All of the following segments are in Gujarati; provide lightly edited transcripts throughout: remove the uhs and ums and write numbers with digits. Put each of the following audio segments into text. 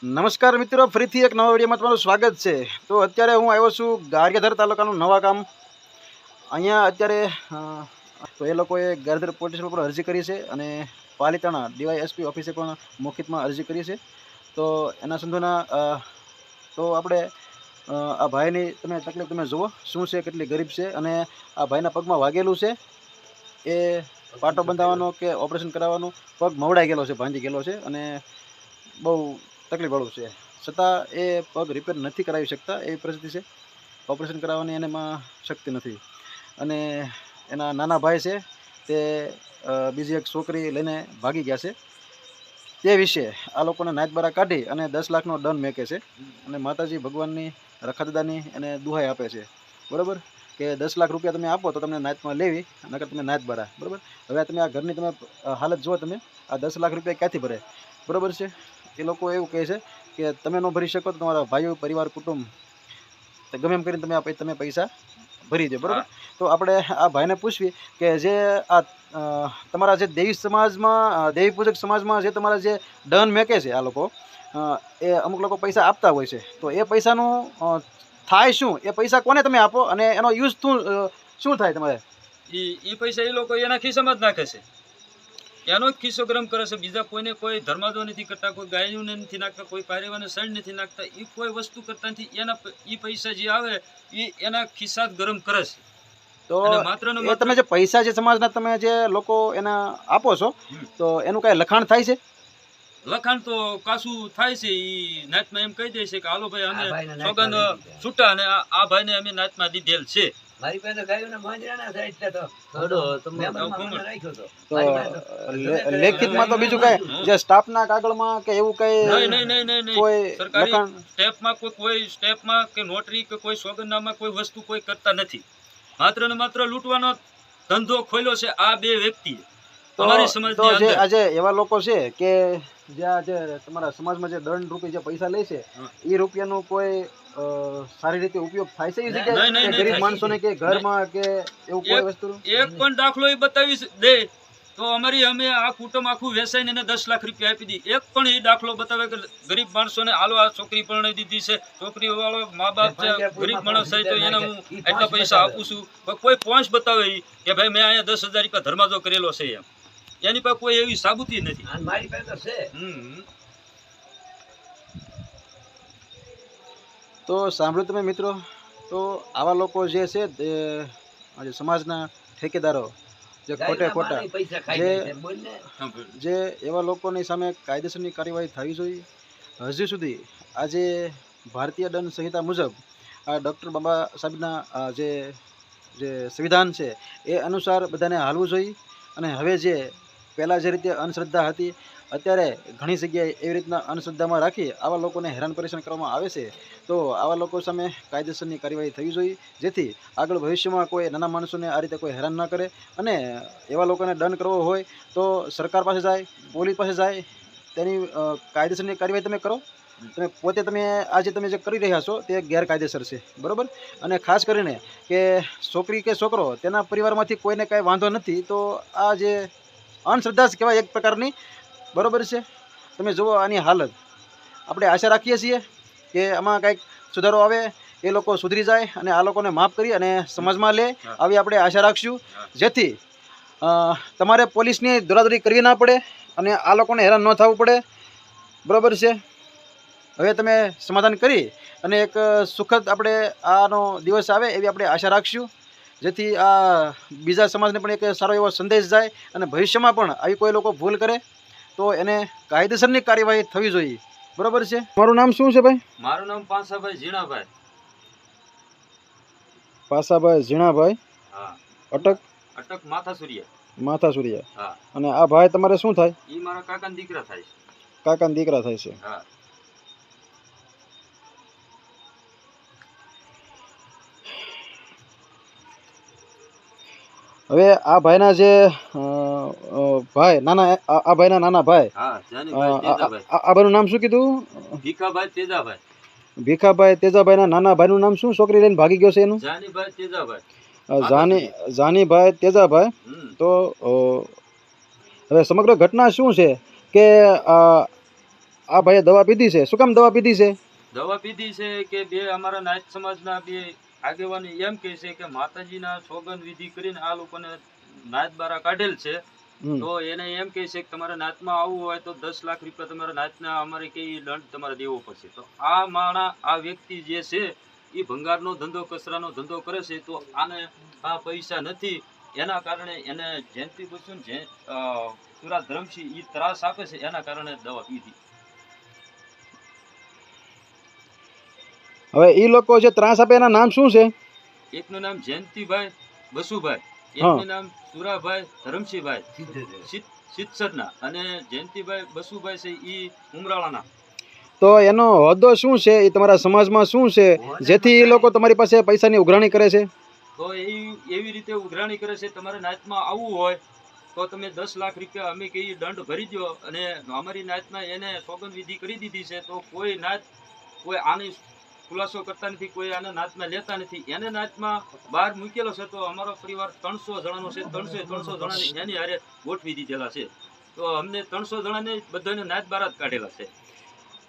નમસ્કાર મિત્રો, ફરીથી એક નવા વિડીયોમાં તમારું સ્વાગત છે। તો અત્યારે હું આવ્યો છું ગારિયાધાર તાલુકાનું નવા ગામ। અહીંયા અત્યારે તો એ લોકોએ ગારિયાધાર પોલીસ સ્ટેશન પર અરજી કરી છે અને પાલિતાણા ડીવાયએસપી ઓફિસે પણ મૌખિકમાં અરજી કરી છે। તો એના સંદર્ભના તો આપણે આ ભાઈની તમે તકલીફ તમે જુઓ શું છે, કેટલી ગરીબ છે અને આ ભાઈના પગમાં વાગેલું છે। એ પાટો બંધાવવાનો કે ઓપરેશન કરાવવાનું પગ મવડાઈ ગયેલો છે, ભાંજી ગયેલો છે અને બહુ તકલીફવાળું છે, છતાં એ પગ રિપેર નથી કરાવી શકતા એવી પરિસ્થિતિ છે। ઓપરેશન કરાવવાની એનામાં શક્તિ નથી અને એના નાના ભાઈ છે તે બીજી એક છોકરી લઈને ભાગી ગયા છે। તે વિશે આ લોકોને નાયતબારા કાઢી અને 10 લાખનો દંડ મેકે છે અને માતાજી ભગવાનની રખાદાદાની એને દુહાઈ આપે છે, બરાબર, કે 10 લાખ રૂપિયા તમે આપો તો તમને નાયતમાં લેવી, નકર તમે નાયતબારા, બરાબર। હવે તમે આ ઘરની તમે હાલત જુઓ, તમે આ 10 લાખ રૂપિયા ક્યાંથી ભરે, બરાબર છે। એ લોકો એવું કહે છે કે તમે ન ભરી શકો તો તમારા ભાઈઓ, પરિવાર, કુટુંબ ગમે એમ કરીને તમે પૈસા ભરી દો, બરાબર। તો આપણે આ ભાઈને પૂછવી કે જે આ તમારા જે દેવી સમાજમાં, દેવી પૂજક સમાજમાં જે તમારા જે દંડ મેકે છે આ લોકો, એ અમુક લોકો પૈસા આપતા હોય છે, તો એ પૈસાનું થાય શું, એ પૈસા કોને તમે આપો અને એનો યુઝ શું થાય તમારે? એ પૈસા એ લોકો એના ખિસ્સામાં જ નાખે છે, એનો જ ખિસ્સો ગરમ કરે છે। બીજા કોઈને કોઈ ધર્માદો નથી કરતા, કોઈ ગાયોને નથી નાખતા, કોઈ પારેવાને સણ નથી નાખતા, એ કોઈ વસ્તુ કરતા નથી। એના એ પૈસા જે આવે એ એના ખિસ્સા જ ગરમ કરે છે। તો એ તમે જે પૈસા જે સમાજના તમે જે લોકો એના આપો છો, તો એનું કઈ લખાણ થાય છે? લખાણ તો કાશું થાય છે, એ નાતમાં એમ કહી દે છે કે હાલો ભાઈ અમે સોગંદ છૂટા અને આ ભાઈને અમે નાતમાં દીધેલ છે। મારી પાસે ગાયોને માંજરાના છે એટલે તો મેમ્બરમાં રાખ્યો તો લેખિતમાં તો બીજું કઈ જે સ્ટાફના કાગળમાં કે એવું કઈ નહીં કોઈ સરકારી સ્ટેપમાં કોઈ સ્ટેપમાં કે નોટરી કે કોઈ સોગંદનામા કોઈ વસ્તુ કોઈ કરતા નથી। માત્ર ને માત્ર લૂંટવાનો ધંધો ખોલ્યો છે આ બે વ્યક્તિએ અમારી સમાજની અંદર। જે આજે એવા લોકો છે કે જે આજે તમારા સમાજમાં જે દંડ રૂપી જે પૈસા લે છે, એ રૂપિયાનો કોઈ સારી રીતે ઉપયોગ થાય છે? એ ગરીબ માણસોને કે ઘરમાં કે એવું કોઈ વસ્તુ એક પણ દાખલો એ બતાવી દે તો અમારી અમે આ કુટુંબ આખું વેચાઈને એને 10 લાખ રૂપિયા આપી દી। એક પણ એ દાખલો બતાવે કે ગરીબ માણસોને હાલો આ છોકરી પરણાવી દીધી છે, છોકરી વાળો મા બાપ છે, ગરીબ માણસ છે તો એને હું એટલા પૈસા આપું છું, કોઈ પહોંચ બતાવે કે ભાઈ મેં અહીંયા 10,000 રૂપિયા ધર્માદો કરેલો છે, એમ એની પાસે કોઈ એવી સાબુતી નથી। મારી પાસે છે। તો સાંભળ્યું તમે મિત્રો, તો આવા લોકો જે છે આજે સમાજના ઠેકેદારો જે ખોટા જે એવા લોકોની સામે કાયદેસરની કાર્યવાહી થવી જોઈએ। હજુ સુધી આજે ભારતીય દંડ સંહિતા મુજબ આ ડૉક્ટર બાબા સાહેબના જે સંવિધાન છે એ અનુસાર બધાને હાલવું જોઈએ અને હવે જે પહેલાં જે રીતે અંધશ્રદ્ધા હતી, અત્યારે ઘણી જગ્યાએ એવી રીતના અંધશ્રદ્ધામાં રાખી આવા લોકોને હેરાન પરેશાન કરવામાં આવે છે। તો આવા લોકો સામે કાયદેસરની કાર્યવાહી થવી જોઈએ, જેથી આગળ ભવિષ્યમાં કોઈ નાના માણસોને આ રીતે કોઈ હેરાન ના કરે અને એવા લોકોને દંડ કરવો હોય તો સરકાર પાસે જાય, પોલીસ પાસે જાય, તેની કાયદેસરની કાર્યવાહી તમે કરો। તમે પોતે તમે આજે તમે જે કરી રહ્યા છો તે ગેરકાયદેસર છે, બરાબર। અને ખાસ કરીને કે છોકરી કે છોકરો તેના પરિવારમાંથી કોઈને કાંઈ વાંધો નથી, તો આ જે અંધશ્રદ્ધા જ કહેવાય એક પ્રકારની, બરાબર છે। તમે જુઓ આની હાલત, આપણે આશા રાખીએ છીએ કે આમાં કંઈક સુધારો આવે, એ લોકો સુધરી જાય અને આ લોકોને માફ કરી અને સમાજમાં લે, આવી આપણે આશા રાખશું, જેથી તમારે પોલીસની દોડાદોડી કરવી ના પડે અને આ લોકોને હેરાન ન થવું પડે, બરાબર છે। હવે તમે સમાધાન કરી અને એક સુખદ આપણે આનો દિવસ આવે એવી આપણે આશા રાખશું, જેથી આ બીજા સમાજને પણ એક સારો એવો સંદેશ જાય અને ભવિષ્યમાં પણ આવી કોઈ લોકો ભૂલ કરે તો એને કાયદેસરની કાર્યવાહી થવી જોઈએ, બરાબર છે। મારું નામ શું છે ભાઈ? મારું નામ પાસાભાઈ ઝીણાભાઈ। પાસાભાઈ ઝીણાભાઈ। હા। અટક માથા સુરિયા। હા। અને આ ભાઈ તમારે શું થાય? એ મારા કાકાના દીકરા થાય છે। કાકાના દીકરા થાય છે। હા। હવે આ ભાઈના જે ભાઈ નાના, આ ભાઈના નાના ભાઈ, આ ભાઈનું નામ શું કીધું? ભીખાભાઈ તેજાભાઈ। ભીખાભાઈ તેજાભાઈના નાના ભાઈનું નામ શું? છોકરી લઈને ભાગી ગયો છે એનું? જાનીભાઈ તેજાભાઈ। જાનીભાઈ તેજાભાઈ। તો હવે સમગ્ર ઘટના શું છે કે આ ભાઈએ દવા પીધી છે, શું કામ દવા પીધી છે? દવા પીધી છે કે બે અમારા નાયક સમાજના બે આગેવાની એમ કહે છે કે માતાજીના સોગંદ વિધિ કરીને આ લોકોને નાયત બારા કાઢેલ છે. હમ. તો એને એમ કહે છે કે તમારે નાતમાં આવવું હોય તો 10 લાખ રૂપિયા તમારે નાતના અમારે કે દંડ તમારે દેવો પડશે. તો આ માણા આ વ્યક્તિ જે છે એ ભંગારનો ધંધો કચરાનો ધંધો કરે છે. તો આને આ પૈસા નથી, એના કારણે એને જયંતિ બસુ જે સુરા ધરમસિંહ એ ત્રાસ આપે છે, એના કારણે દવા પીધી. હવે એ લોકો જે ત્રાસ આપે એના નામ શું છે? એકનું નામ જયંતિભાઈ બસુભાઈ, હા. એકનું નામ સુરાભાઈ ધરમસિંહભાઈ સિત્સરના, અને જયંતિભાઈ બસુભાઈ છે ઈ ઉમરાળાના. તો એનો હોદ્દો શું છે? એ તમારા સમાજમાં શું છે જેથી એ લોકો તમારી પાસે પૈસાની ઉઘરાણી કરે છે? તો એ એવી રીતે ઉઘરાણી કરે છે, તમારે નાતમાં આવવું હોય તો તમે 10 લાખ રૂપિયા અમે કહીએ દંડ ભરી દો, અને અમારી નાતમાં એને સોગંદ વિધિ કરી દીધી છે. તો કોઈ નાત કોઈ આની ખુલાસો કરતા નથી, કોઈ આને નાતમાં લેતા નથી. એને નાતમાં બહાર મૂકેલો છે. તો અમારો પરિવાર 300 જણાનો છે, 300 જણાને એની હારે ગોઠવી દીધેલા છે. તો અમને 300 જણાને બધાને નાત બહાર જ કાઢેલા છે.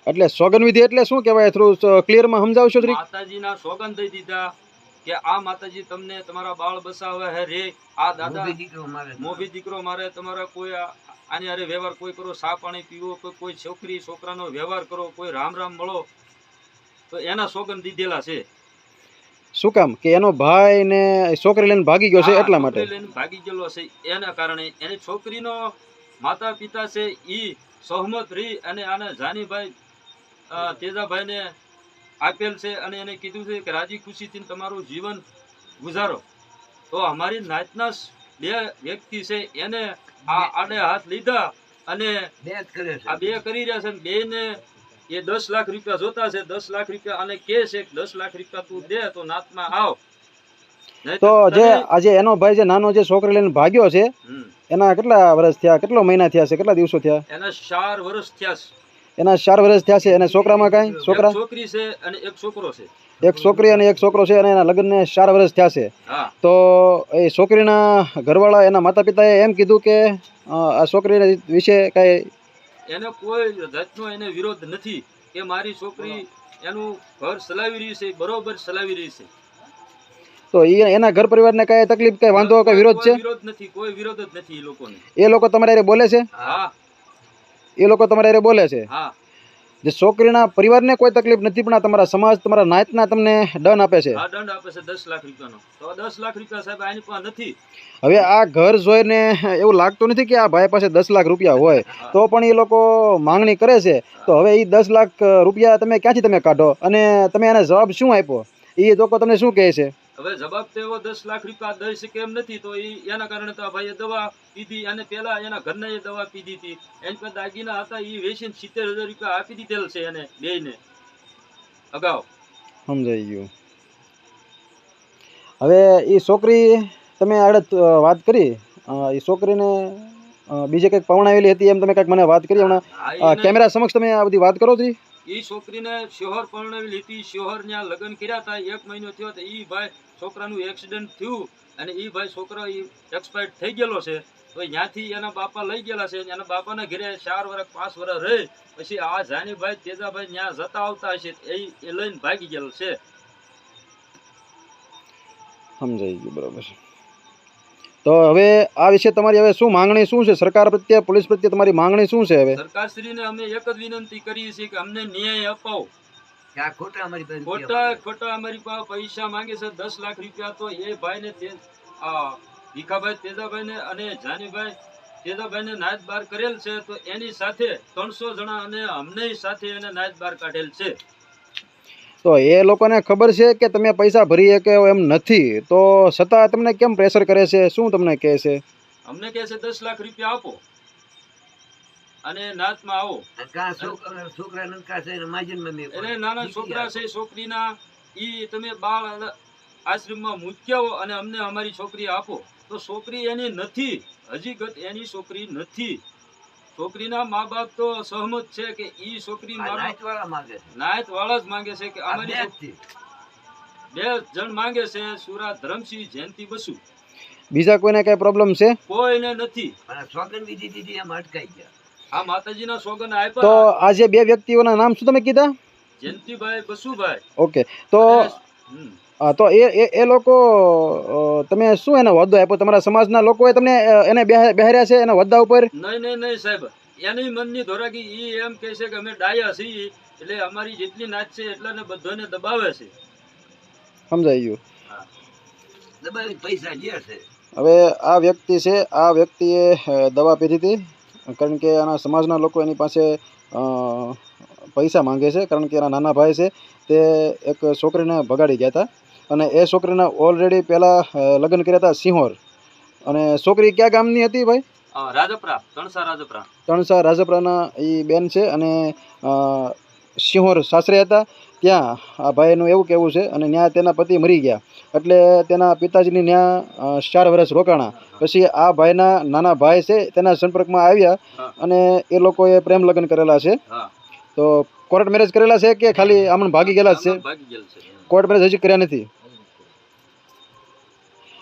એટલે સોગંદ વિધિ એટલે શું કહેવાય? થોડું ક્લિયરમાં સમજાવશો? માતાજીના સોગંદ દઈ દીધા કે આ માતાજી તમને તમારા બાળ બસાવે હે રે, આ દાદા મોભી દીકરો મારે, તમારા કોઈ આની હારે વ્યવહાર કોઈ કરો, સા પાણી પીવો, કોઈ છોકરી છોકરાનો વ્યવહાર કરો, કોઈ રામ રામ મળો. તો એના સોગંદ દીધેલા છે. શું કામ? કે એનો ભાઈ ને છોકરી લઈને ભાગી ગયો છે એટલા માટે? છોકરી લઈને ભાગી ગયેલો છે એના કારણે એની છોકરીનો માતા પિતા છે ઈ સહમત રહી અને આને જાનીભાઈ તેજાભાઈને આપેલ છે, અને એને કીધું છે કે રાજી ખુશીથી તમારું જીવન ગુજારો. તો અમારી નાતના બે વ્યક્તિ છે એને આ આડે હાથ લીધા અને આ બે કરી રહ્યા છે. બે ને એ 10 લાખ રૂપિયા જોતા છે. 10 લાખ રૂપિયા અને કે છે કે 10 લાખ રૂપિયા તું દે તો નાતમાં આવ. તો જે આજે એનો ભાઈ જે નાનો જે છોકરી લઈને ભાગ્યો છે એના કેટલા વર્ષ થયા, કેટલો મહિના થયા છે, કેટલા દિવસો થયા? એના 4 વર્ષ થયા છે. એના 4 વર્ષ થયા છે. અને છોકરામાં કાંઈ? છોકરા છોકરી છે અને એક છોકરો છે. એક છોકરી અને એક છોકરો છે, અને એના લગ્નને 4 વર્ષ થયા છે. હા. તો એ છોકરીના ઘરવાળા એના માતા પિતાએ એમ કીધું કે આ છોકરી વિશે કાંઈ એને કોઈ જાતનો એને વિરોધ નથી કે મારી છોકરી એનું ઘર ચલાવી રહી છે, બરોબર ચલાવી રહી છે. તો એના ઘર પરિવારને કાંઈ તકલીફ, કાંઈ વાંધો, કાંઈ વિરોધ છે? વિરોધ નથી, કોઈ વિરોધ જ નથી એ લોકોને. એ લોકો તમારા હારે બોલે છે? હા. એ લોકો તમારા હારે બોલે છે? હા. જે છોકરીના પરિવારને કોઈ તકલીફ નથી, પણ આ તમારા સમાજ, તમારા નાતના તમને દંડ આપે છે? હા, દંડ આપે છે 10 લાખ રૂપિયાનો. તો 10 લાખ રૂપિયા સાહેબ આની પાસે નથી. હવે આ ઘર જોઈને એવું લાગતું નથી કે આ ભાઈ પાસે 10 લાખ રૂપિયા હોય, તો પણ એ લોકો માંગણી કરે છે. તો હવે એ 10 લાખ રૂપિયા તમે ક્યાંથી તમે કાઢો, અને તમે એને જવાબ શું આપ્યો? એ લોકો તમને શું કહે છે? હવે જવાબ તો એવો 10 લાખ રૂપિયા દઈ શકે એમ નથી. તો એના કારણે તો આ ભાઈએ દવા પીધી, અને પેલા એના ઘરના એ દવા પીધી હતી. એની પાસે દાગીના હતા એ વેચીને 70,000 રૂપિયા આપી દીધેલ છે એને બેયને અગાઉ. સમજાઈ ગયું. હવે એ છોકરી તમે આડે વાત કરી, એ છોકરીને બીજે કંઈક પવણાવેલી હતી એમ તમે કંઈક મને વાત કરી હમણાં કેમેરા સમક્ષ, તમે આ બધી વાત કરો છો? એ છોકરીને શિહોર પરણાવેલી હતી. શિહોર ત્યાં લગ્ન કર્યા હતા, 1 મહિનો થયો તો એ ભાઈ છોકરાનું એક્સિડન્ટ થયું, અને એ ભાઈ છોકરો એક્સપાયર્ડ થઈ ગયેલો છે. તો ત્યાંથી એના બાપા લઈ ગયેલા છે. એના બાપાના ઘરે 4 વર્ષ 5 વર્ષ રહી પછી આ જાનીભાઈ તેજાભાઈ ત્યાં જતા આવતા હશે એ લઈને ભાગી ગયેલો છે. સમજાઈ ગયું, બરાબર. તો હવે આ વિશે તમારી હવે શું માંગણી શું છે? સરકાર પ્રત્યે, પોલીસ પ્રત્યે તમારી માંગણી શું છે? હવે સરકારશ્રીને અમે એક જ વિનંતી કરીએ છીએ કે અમને ન્યાય અપાવો. ખોટા અમારી પાસે પૈસા માંગે છે 10 લાખ રૂપિયા. તો એ ભાઈને ભીખાભાઈ તેજાભાઈને અને જાનીભાઈ તેજાભાઈને નાયત બાર કરેલ છે. તો એની સાથે 300 જણા અને અમને સાથે એને નાયત બાર કાઢેલ છે. તો એ લોકોને ખબર છે કે તમે પૈસા ભરી કે એમ નથી, તો છતાં તમને કેમ પ્રેશર કરે છે? શું તમને કહે છે? અમને કહે છે 10 લાખ રૂપિયા આપો અને નાતમાં આવો. એને નાના છોકરા છે, છોકરીના ઈ તમે બાળ આશ્રમમાં મૂક્યા હો અને અમને અમારી છોકરી આપો. તો છોકરી એની નથી, હજી એની છોકરી નથી. છોકરીના મા બાપ તો સહમત છે કે ઈ છોકરી નાયત વાળા જ માંગે છે કે અમારી 2 જણ માંગે છે, સુરા ધરમસિંહ, જયંતિ બસુ. બીજા કોઈને કઈ પ્રોબ્લેમ છે? કોઈને નથી. આ માતાજીના સોગન તો આપ્યા. આ જે બે વ્યક્તિઓના નામ શું તમે કીધા? જયંતિભાઈ બસુભાઈ. ઓકે, તો હમ. તો એ લોકો તમે શું એને હોદ્દો આપ્યો? તમારા સમાજના લોકોએ તમને એને બેહાર્યા છે એના હોદ્દા ઉપર? નહીં સાહેબ, એની મનની ધોરાકી ઈ એમ કહે છે કે અમે ડાયા છીએ એટલે અમારી જેટલી નાચ છે એટલાને બધાને દબાવે છે. સમજાઈ ગયું. દબાવી પૈસા લે છે. હવે આ વ્યક્તિ છે, આ વ્યક્તિએ દવા પીધી હતી કારણ કે આના સમાજના લોકો એની પાસે પૈસા માંગે છે કારણ કે એના નાના ભાઈ છે તે એક છોકરીને ભગાડી ગયા હતા અને એ છોકરીને ઓલરેડી પહેલાં લગ્ન કર્યા હતા સિંહોર. અને છોકરી કયા ગામની હતી ભાઈ? રાજપરા, તણસા રાજપરા. તણસા રાજપરાના એ બેન છે અને સિંહોર સાસરે હતા. ત્યાં આ ભાઈનું એવું કહેવું છે અને ત્યાં તેના પતિ મરી ગયા એટલે તેના પિતાજીની ત્યાં 4 વર્ષ રોકાણા. પછી આ ભાઈના નાના ભાઈ છે તેના સંપર્કમાં આવ્યા અને એ લોકોએ પ્રેમ લગ્ન કરેલા છે. તો કોર્ટ મેરેજ કરેલા છે કે ખાલી આમ ભાગી ગયેલા જ છે? કોર્ટ મેરેજ હજી કર્યા નથી.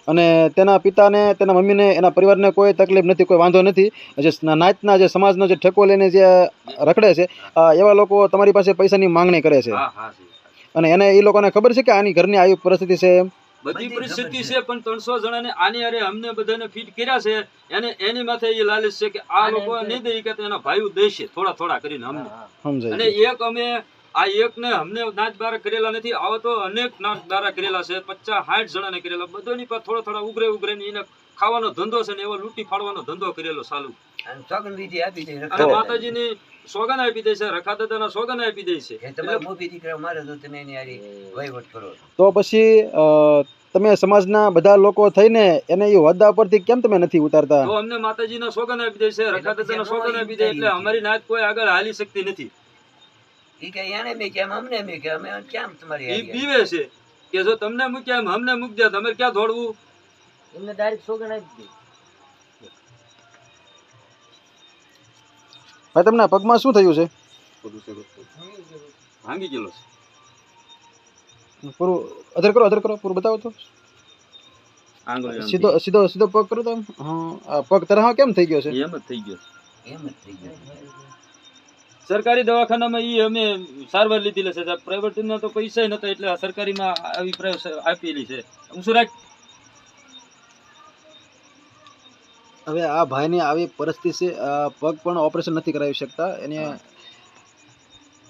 અને તેના પિતાને, તેના મમ્મીને, એના પરિવારને કોઈ તકલીફ નથી, કોઈ વાંધો નથી. જે નાતના જે સમાજનો જે ઠેકો લઈને જે રખડે છે એવા લોકો તમારી પાસે પૈસાની માંગણી કરે છે. અને એને એ લોકોને ખબર છે કે આની ઘરની આવી પરિસ્થિતિ છે? બધી પરિસ્થિતિ છે પણ 300 જણાને આની અરે અમને બધાને ફીટ કર્યા છે. એની માથે એ લાલચ છે કે આ લોકો નહીં દઈ કે એના ભાઈઓ દેશે થોડા કરીને અમને. સમજાય. અને એક અમે આ એકને અમને નાચ બારા કરેલા નથી, આવો તો અનેક નાચ બારા કરેલા છે, 50-60 જણાને કરેલા. બધાની પર થોડા ઉઘરે ને એને ખાવાનો ધંધો છે ને એવો લૂંટી ફાડવાનો ધંધો કરેલો ચાલુ. અને સોગંદ વિધિ આપી દે. અને માતાજીની સોગન આપી દે છે, રખા દાદાના સોગન આપી દે છે. કે તમારે મોભી દીકરા મારે તો તમે એની હારી વહીવટ કરો. તો પછી તમે સમાજના બધા લોકો થઈને એને એ હોદ્દા પરથી કેમ તમે નથી ઉતારતા? તો અમને માતાજીના સોગન આપી દે છે, રખા દાદાના સોગન આપી દે એટલે અમારી નાચ કોઈ આગળ હાલી શકતી નથી. ઈ કે એને મેં કેમ અમને મેં કે અમે કેમ તમારી ઈ હારી બીવે છે કે જો તમને મૂક્યા એમ અમને મૂક દે, તમારે ક્યાં દોડવું? એમને ડાયરેક્ટ સોગન આપી દે. ભાઈ તમને પગમાં શું થયું છે? ભાંગી ગયેલો છે. પૂરું અધર કરો પૂરું બતાવો તો. સીધો પગ કરો તો. હા, આ પગ તરહ કેમ થઈ ગયો છે? એમ જ થઈ ગયો. એમ જ થઈ ગયું. સરકારી દવાખાનામાં ઈ અમે સારવાર લીધેલી છે. પ્રાઇવેટમાં તો પૈસા નતા એટલે સરકારીમાં આવી આપેલી છે. હું શું રાખ. હવે આ ભાઈની આવી પરિસ્થિતિ છે, પગ પણ ઓપરેશન નથી કરાવી શકતા.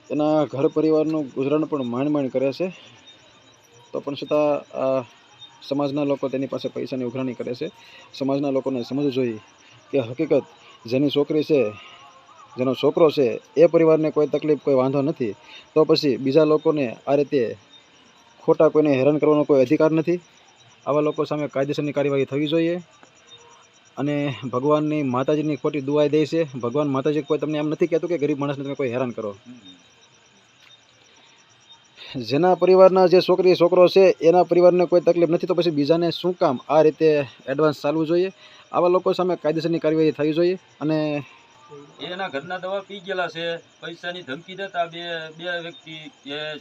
એના ઘર પરિવારનું ગુજરાન પણ માંડ કરે છે. તો પણ છતાં સમાજના લોકો તેની પાસે પૈસાની ઉઘરાણી કરે છે. સમાજના લોકોને સમજવું જોઈએ કે હકીકત જેની છોકરી છે, જેનો છોકરો છે, એ પરિવારને કોઈ તકલીફ, કોઈ વાંધો નથી, તો પછી બીજા લોકોને આ રીતે ખોટા કોઈને હેરાન કરવાનો કોઈ અધિકાર નથી. આવા લોકો સામે કાયદેસરની કાર્યવાહી થવી જોઈએ. અને ભગવાનની, માતાજીની ખોટી દુઆઈ દે છે. ભગવાન માતાજી કોઈ તમને એમ નથી કહેતું કે ગરીબ માણસને તમે કોઈ હેરાન કરો. જેના પરિવારના જે છોકરો છે એના પરિવારને કોઈ તકલીફ નથી, તો પછી બીજાને શું કામ આ રીતે એડવાન્સ ચાલવું જોઈએ? આવા લોકો સામે કાયદેસરની કાર્યવાહી થવી જોઈએ. અને એના ઘરના દવા પી ગયેલા છે, પૈસાની ધમકી દેતા બે વ્યક્તિ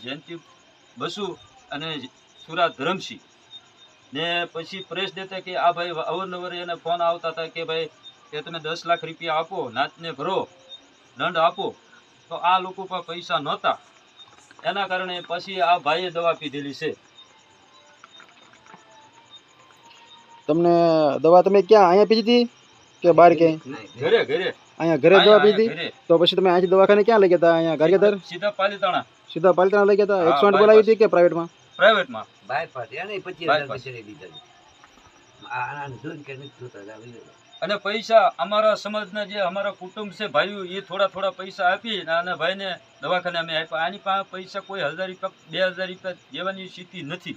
જયંતિ બસુ અને સુરા ધરમસિંહ ને પછી પ્રેસ દેતા કે આ ભાઈ અવારનવાર એને ફોન આવતા હતા કે ભાઈ કે તમે 10 લાખ રૂપિયા આપો, નાચને ભરો, દંડ આપો. તો આ લોકો પર પૈસા નહોતા, એના કારણે પછી આ ભાઈએ દવા પીધેલી છે. તમને દવા તમે ક્યાં અહીંયા પીધી હતી કે બહાર ક્યાંય? ઘરે અહીંયા ઘરે દવા પીધી? તો પછી તમે અહીંથી દવાખાને ક્યાં લઈ ગયા હતા? અહીંયા ગારિયાધાર? સીધા પાલીતાણા લઈ ગયા હતા? 108 બોલાવી હતી કે પ્રાઇવેટમાં? પ્રાઇવેટમાં. બાયપાસ એને 25,000 બચડી દીધા. આને જોઈને કે નથી જોતા. અને પૈસા અમારા સમાજના જે અમારા કુટુંબ છે ભાઈઓ, એ થોડા પૈસા આપી અને ભાઈને દવાખાને અમે આપ્યા. આની પાસે પૈસા કોઈ 1000 રૂપિયા 2000 રૂપિયા દેવાની સ્થિતિ નથી.